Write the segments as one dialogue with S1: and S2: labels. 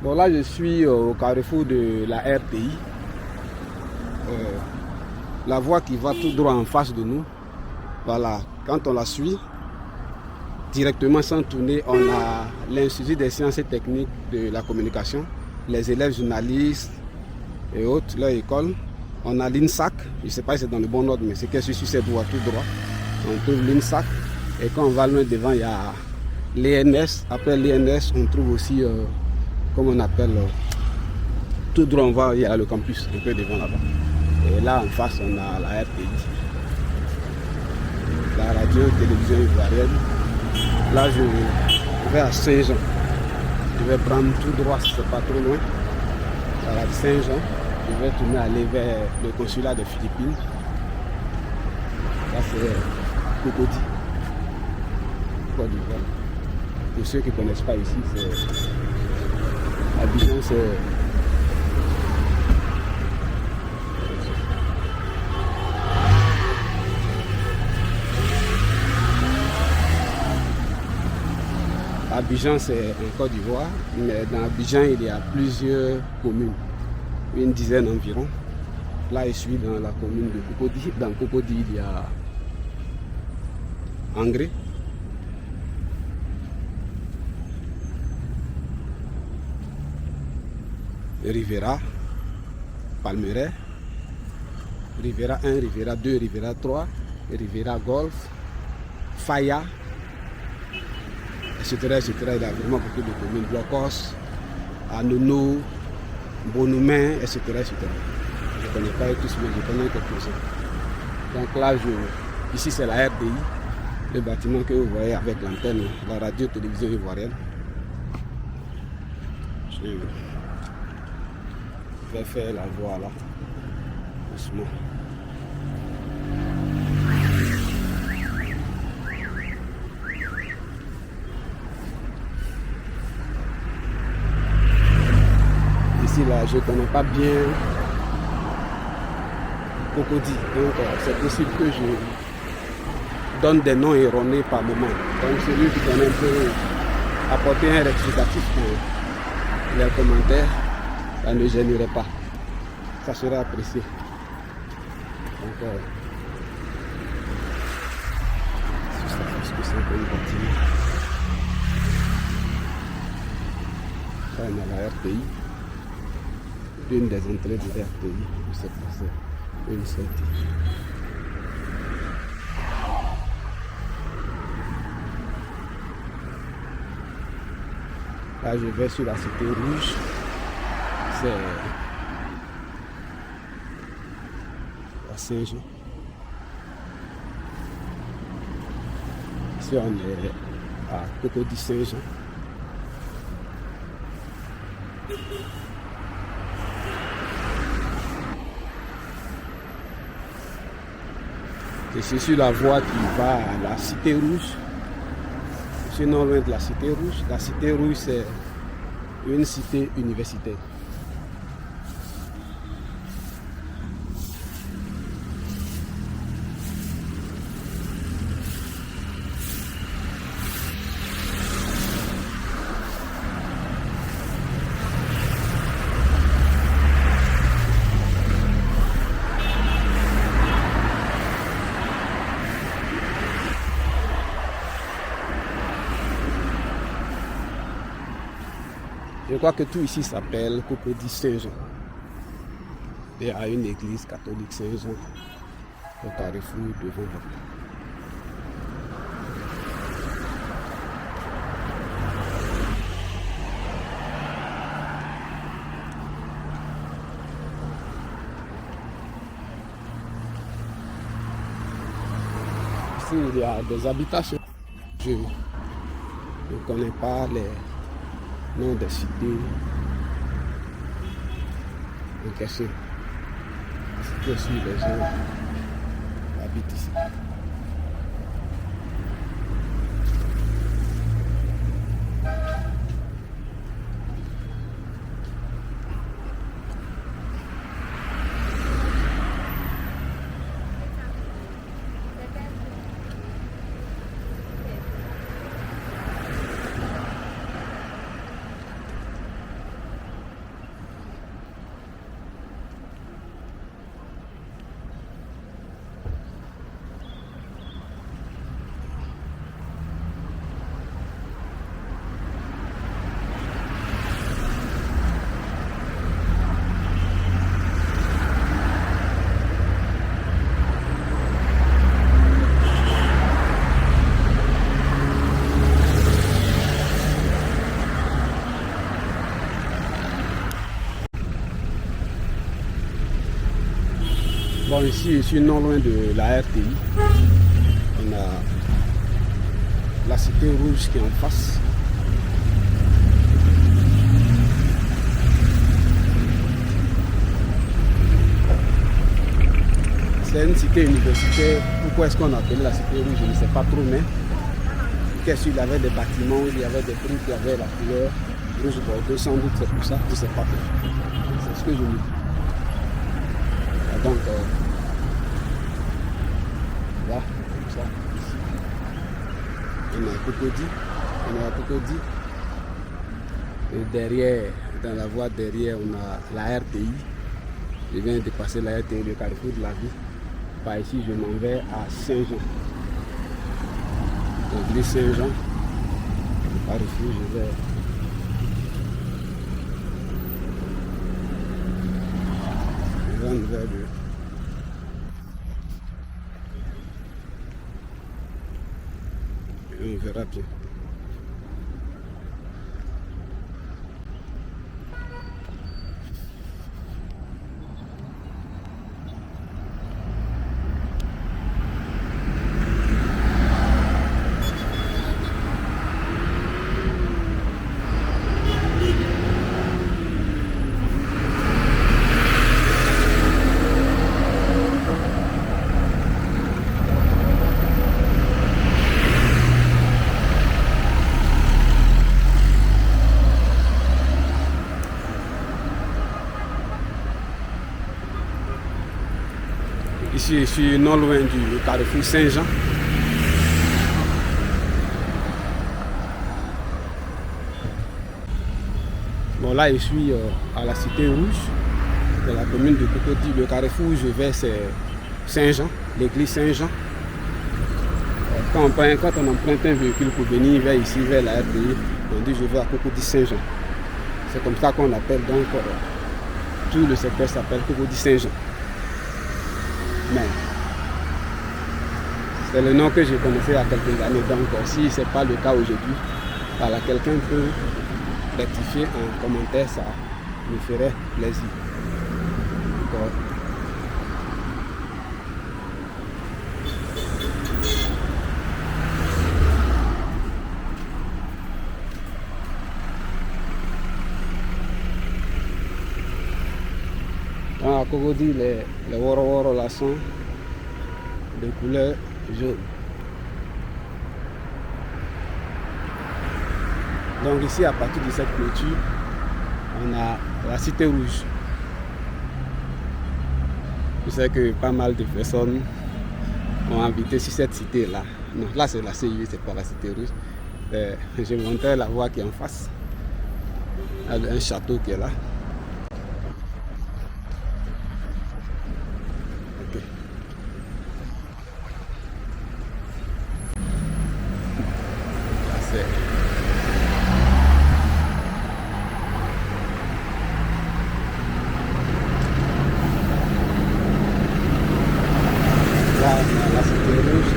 S1: Bon, là, je suis au carrefour de la RTI. La voie qui va tout droit en face de nous. Voilà, quand on la suit, directement sans tourner, on a l'Institut des sciences et techniques de la communication, les élèves journalistes et autres, leur école. On a l'INSAC, je ne sais pas si c'est dans le bon ordre, mais c'est que sur cette voie tout droit. On trouve l'INSAC. Et quand on va loin devant, il y a l'ENS. Après l'ENS, on trouve aussi, comme on appelle, tout droit, on va, il y a le campus, un peu devant là-bas. Et là, en face, on a la RTI, la radio-télévision ivoirienne. Là, je vais à Saint-Jean. Je vais prendre tout droit si c'est pas trop loin. À Saint-Jean. Je vais tourner aller vers le consulat des Philippines. Là, c'est Cocody, Côte d'Ivoire. Pour ceux qui ne connaissent pas ici, c'est Abidjan, c'est Abidjan, c'est en Côte d'Ivoire, mais dans Abidjan, il y a plusieurs communes, une dizaine environ. Là, je suis dans la commune de Cocody. Dans Cocody, il y a Angré. Rivera, Palmeraie, Rivera 1, Rivera 2, Rivera 3, Rivera Golf, Faya, etc., etc. Il y a vraiment beaucoup de communes. Blocos, Anono, Bonoumen, etc., etc. Je ne connais pas tous, mais je connais quelques-uns. Donc là, ici c'est la RDI, le bâtiment que vous voyez avec l'antenne, la radio-télévision ivoirienne. Je vais faire la voie là, doucement. Ici là, je ne connais pas bien Cocody, donc c'est possible que je donne des noms erronés par moment. Donc celui qui connaît un peu apporter un rectificatif pour les commentaires, ça ne gênerait pas. Ça sera apprécié. Donc, ça fait ce que c'est un peu une bâtiment. Ça, on a la RTI. Une des entrées de la RTI. Je sais pas, c'est une sortie. Là, je vais sur la Cité Rouge. C'est à Saint-Jean. Ici, on est à Cocody Saint-Jean. Je suis sur la voie qui va à la Cité Rouge. Je suis non loin de la Cité Rouge. La Cité Rouge, c'est une cité universitaire. Je crois que tout ici s'appelle Cocody Saint-Jean. Il y a une église catholique Saint-Jean au carrefour devant vous. Ici, il y a des habitations. Je ne connais pas les noms des cités en question. Parce que aussi les gens habitent ici. Bon, ici, je suis non loin de la RTI. On a la Cité Rouge qui est en face. C'est une cité universitaire. Pourquoi est-ce qu'on appelle la Cité Rouge? Je ne sais pas trop, mais qu'est-ce qu'il y avait des bâtiments, il y avait des trucs, il y avait la couleur rouge bordeaux, sans doute c'est pour ça, je ne sais pas. C'est ce que je me dis. Donc, là, comme ça, ici. On a Cocody. Et derrière, dans la voie derrière, on a la RTI. Je viens de passer la RTI, le carrefour de la vie. Par ici, je m'en vais à Saint-Jean. L'église Saint-Jean. Le carrefour, je vais. On verra bien. Ici, je suis non loin du carrefour Saint-Jean. Bon, là, je suis à la Cité Rouge, de la commune de Cocody. Le carrefour où je vais, c'est Saint-Jean, l'église Saint-Jean. Quand on emprunte un véhicule pour venir vers ici, vers la RTI, on dit je vais à Cocody Saint-Jean. C'est comme ça qu'on appelle, donc tout le secteur s'appelle Cocody Saint-Jean. Mais c'est le nom que je connaissais il y a quelques années, donc si ce n'est pas le cas aujourd'hui, voilà, quelqu'un peut rectifier en commentaire, ça me ferait plaisir. Donc, à Cocody, les woro là sont de couleur jaune. Donc ici, à partir de cette clôture, on a la Cité Rouge. Je sais que pas mal de personnes ont habité sur cette cité-là. Non, là c'est la CIU, c'est pas la Cité Rouge. Je montais la voie qui est en face. Il y a un château qui est là. La Cité Rouge,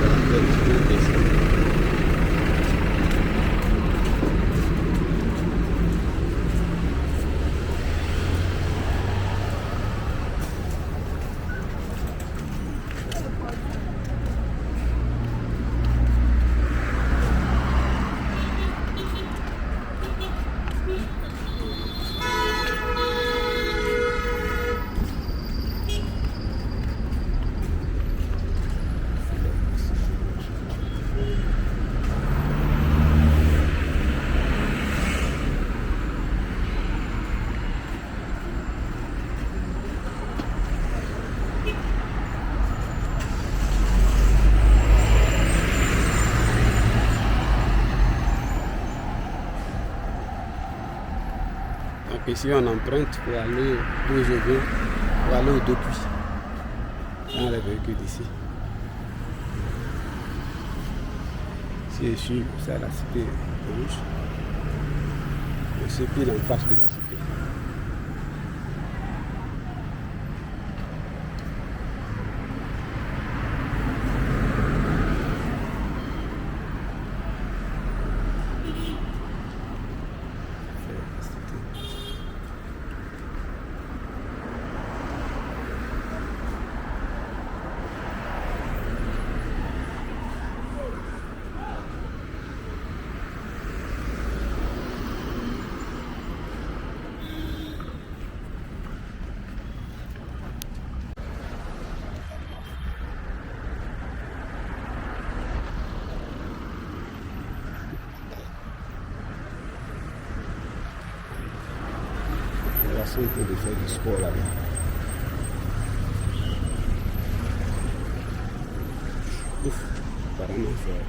S1: donc ici on emprunte pour aller d'où je viens, pour aller au Depuis, dans les véhicules d'ici. Si je suis, c'est à la Cité Rouge. Je suis pile en face de la cité. sont en train de faire du sport là-bas. Ouf, apparemment c'est...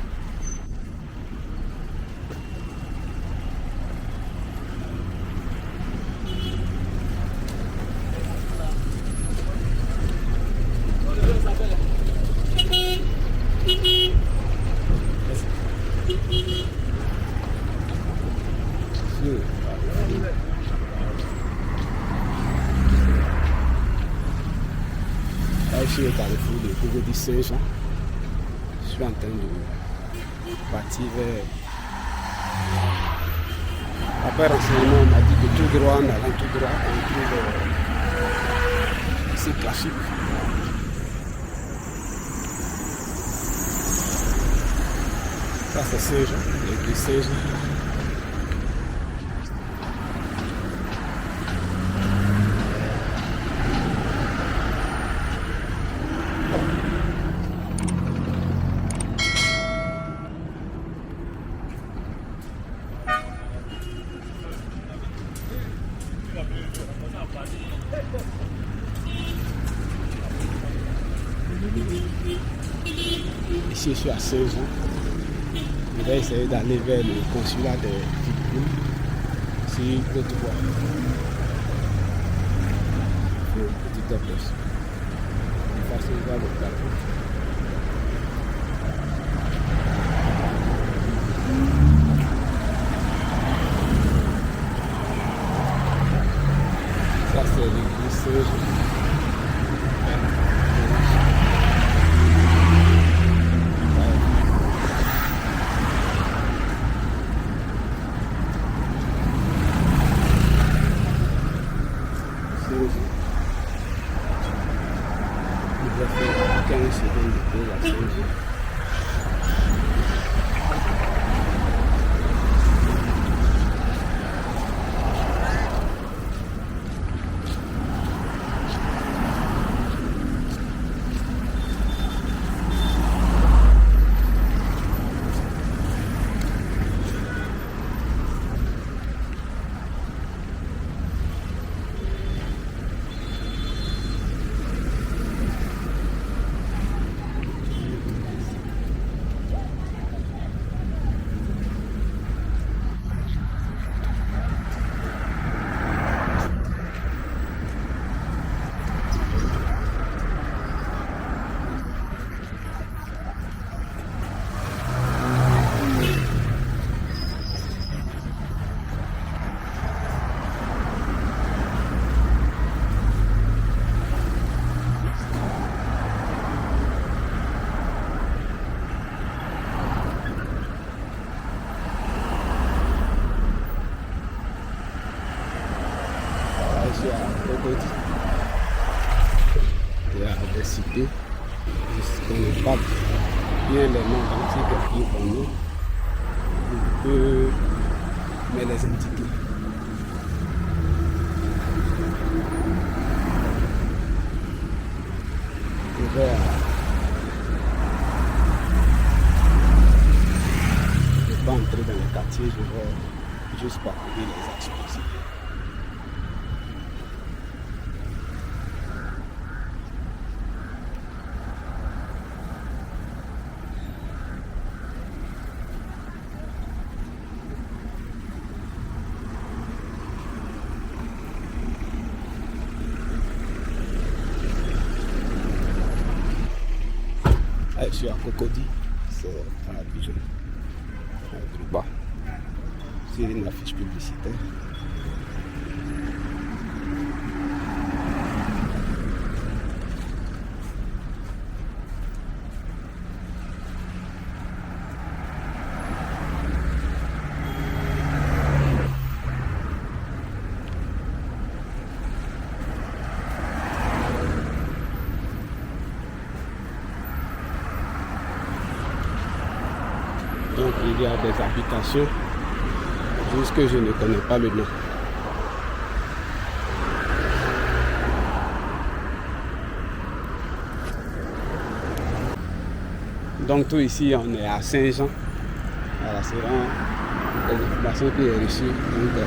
S1: Là, je suis au carrefour de Cocody Saint-Jean. Je suis en train de partir vers... Après renseignement, on m'a dit que tout droit, en allant tout droit, on trouve c'est classique. Ça c'est Saint-Jean, l'église Saint-Jean. Ici, je suis à Saint-Jean. Je vais essayer d'aller vers le consulat de Philippines. Si l'autre voie. Petit approche. De façon vers le plateau. Ça, c'est l'église Saint-Jean. Il va faire 15 secondes de pause à Saint-Jean. Il y a des cités, on ne pas bien les noms dans ces quartiers pour nous, on peut mais les indiquer. Je vais pas entrer dans le quartier, je vais juste parcourir les actions ici. Je suis à Cocody, c'est à Abidjan, tout bas. C'est une affiche publicitaire. Donc il y a des habitations, juste que je ne connais pas le nom. Donc tout ici on est à Saint-Jean. Voilà, c'est vraiment l'information qui est reçue. Donc,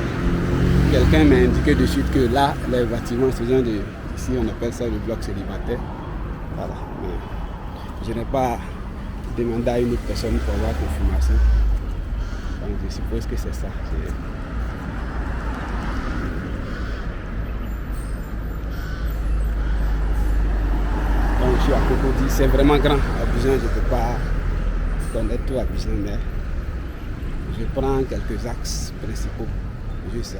S1: quelqu'un m'a indiqué de suite que là, les bâtiments, ce genre de... Ici, on appelle ça le bloc célibataire. Voilà. Mais je n'ai pas demandé à une autre personne pour avoir confirmation. Donc, je suppose que c'est ça. Donc, je suis à Cocody. C'est vraiment grand. Abidjan, je ne peux pas connaître tout Abidjan, mais je prends quelques axes principaux. Juste ça.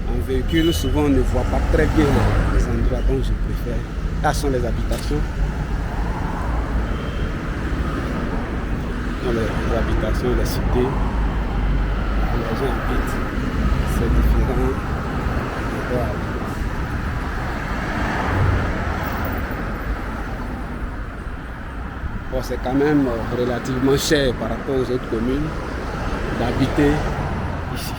S1: En véhicule, souvent on ne voit pas très bien les endroits, donc je préfère. Là sont les habitations. Dans les habitations, les cités, les gens habitent, c'est différent. Bon, c'est quand même relativement cher par rapport aux autres communes d'habiter ici.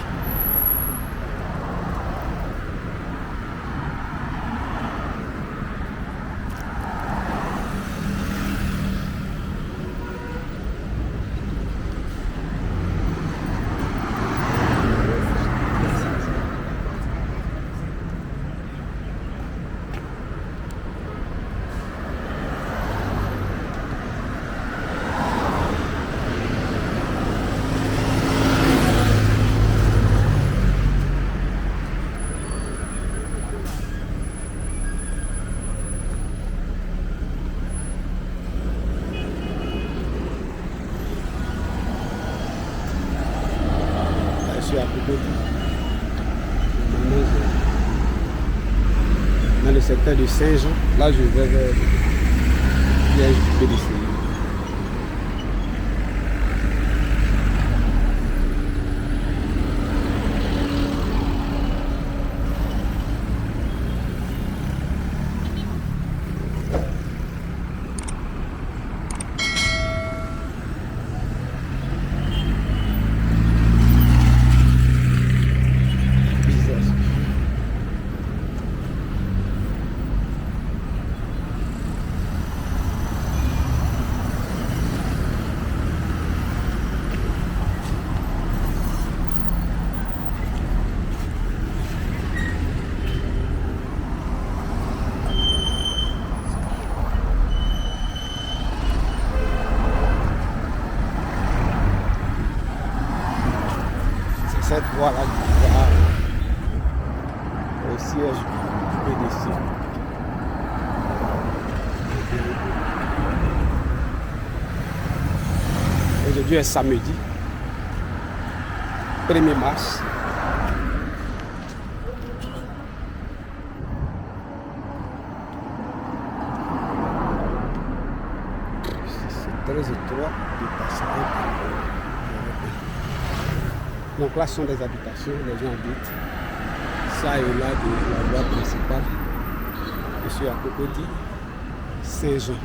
S1: À Cocody. Dans le secteur de Saint-Jean, là je vais vers Liège du PDC. Cette voie-là qui va au siège du PDC. Aujourd'hui est samedi, 1er mars. C'est très étroit de passer. Donc là, ce sont des habitations, les gens habitent. Ça et là, de la voie principale. Je suis à Cocody, Saint-Jean.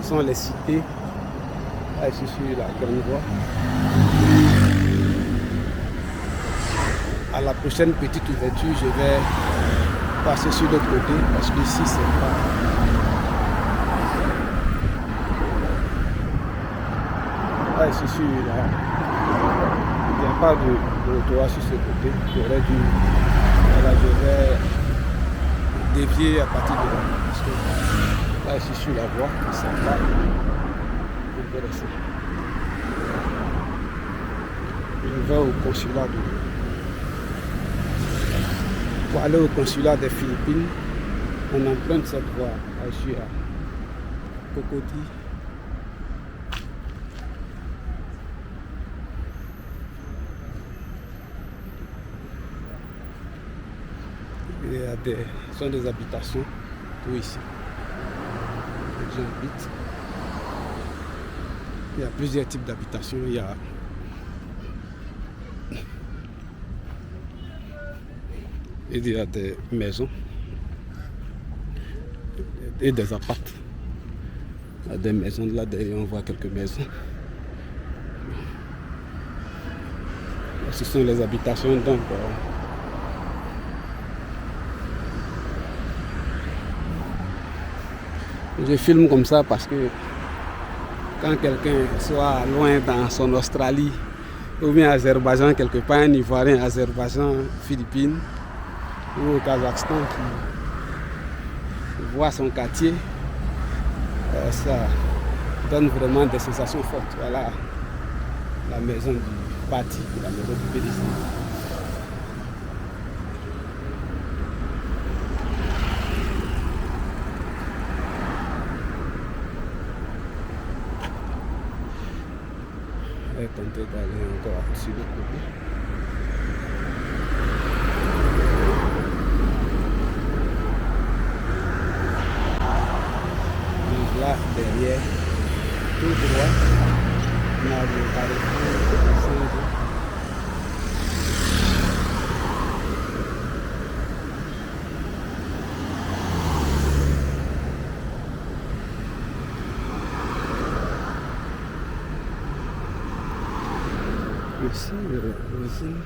S1: Ce sont les cités. Là, ici sur la grande voie. À la prochaine petite ouverture, je vais passer sur l'autre côté parce que ici, c'est pas. Là, ici sur la. Il n'y a pas de trottoir sur ce côté. J'aurais dû. Voilà, je vais dévier à partir de là. Parce que là, ici sur la voie, ça va. intéressant. Je vais au consulat pour aller au consulat des Philippines. On emprunte cette voie. Je suis à Cocody. Il y a sont des habitations tout ici. J'habite. Il y a plusieurs types d'habitations. Il y a des maisons et des appartements. Il y a des maisons là derrière, on voit quelques maisons. Ce sont les habitations donc. Je filme comme ça parce que quand quelqu'un soit loin dans son Australie ou bien Azerbaïdjan, quelque part, un Ivoirien, Azerbaïdjan, Philippines ou au Kazakhstan qui voit son quartier, ça donne vraiment des sensations fortes. Voilà la maison du parti, la maison du PDC. Je vais tenter d'aller encore sur l'autre côté. Donc là, derrière, tout droit, on a le carrefour Saint-Jean. Ici, le voisin,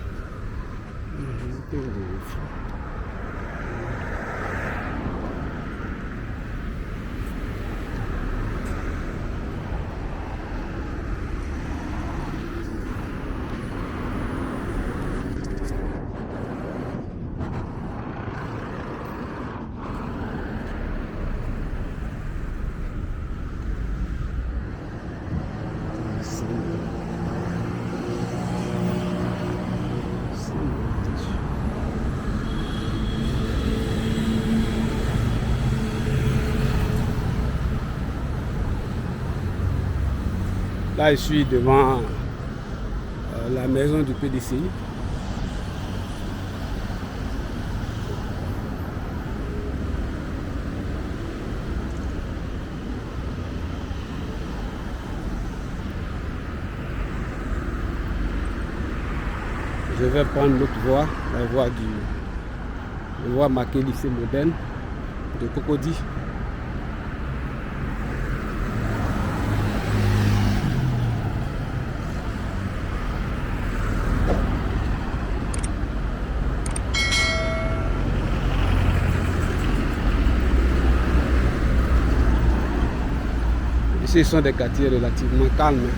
S1: là, je suis devant la maison du PDCI. Je vais prendre l'autre voie, la voie marquée lycée moderne de Cocody. Ici, ce sont des quartiers relativement calmes.